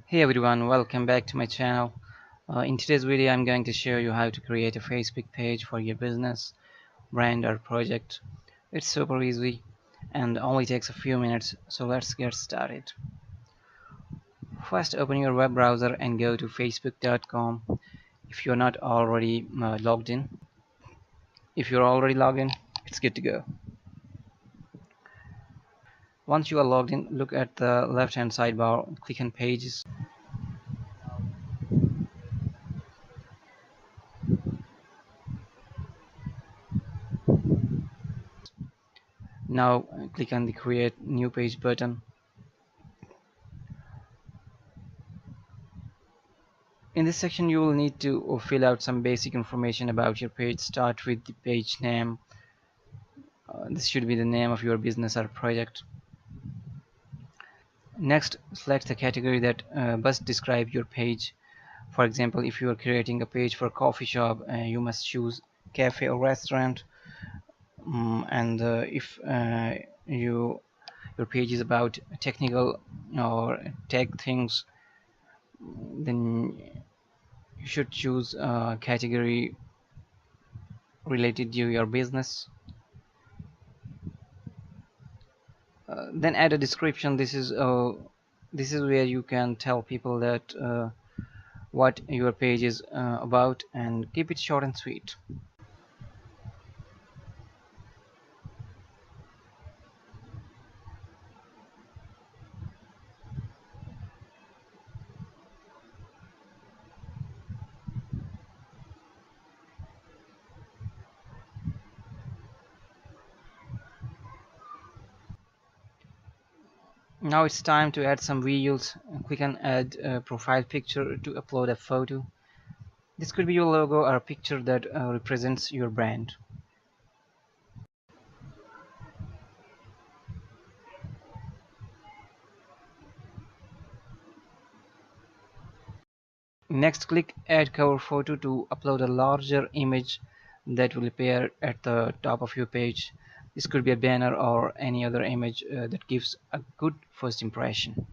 Hey everyone, welcome back to my channel. In today's video I'm going to show you how to create a Facebook page for your business, brand or project. It's super easy and only takes a few minutes, so let's get started. First open your web browser and go to facebook.com if you're not already logged in. If you're already logged in, it's good to go. Once you are logged in, look at the left hand sidebar, click on pages. Now click on the create new page button. In this section you will need to fill out some basic information about your page. Start with the page name. This should be the name of your business or project. Next, select the category that best describe your page. For example, if you are creating a page for a coffee shop, you must choose cafe or restaurant. And if your page is about technical or tech things, then you should choose a category related to your business. Then add a description. This is where you can tell people that what your page is about, and keep it short and sweet. Now it's time to add some visuals. Click on add a profile picture to upload a photo. This could be your logo or a picture that represents your brand. Next, click add cover photo to upload a larger image that will appear at the top of your page. This could be a banner or any other image that gives a good first impression.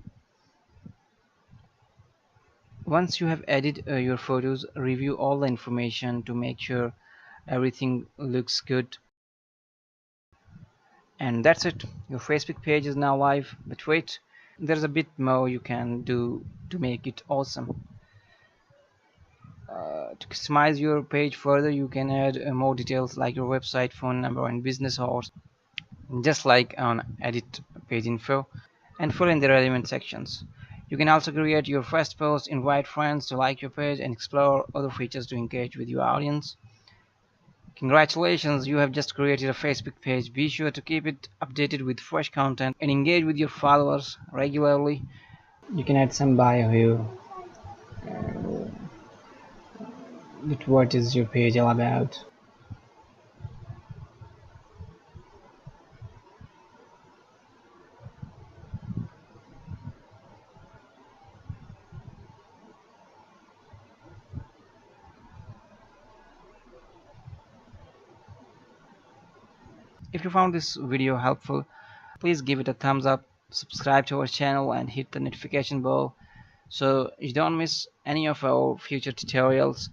Once you have added your photos, review all the information to make sure everything looks good. And that's it. Your Facebook page is now live. But wait, there's a bit more you can do to make it awesome. To customize your page further, you can add more details like your website, phone number, and business hours, just like on edit page info, and fill in the relevant sections. You can also create your first post, invite friends to like your page, and explore other features to engage with your audience. Congratulations, you have just created a Facebook page. Be sure to keep it updated with fresh content and engage with your followers regularly. You can add some bio here. What is your page all about? If you found this video helpful, please give it a thumbs up, subscribe to our channel, and hit the notification bell so you don't miss any of our future tutorials.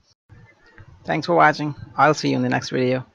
Thanks for watching. I'll see you in the next video.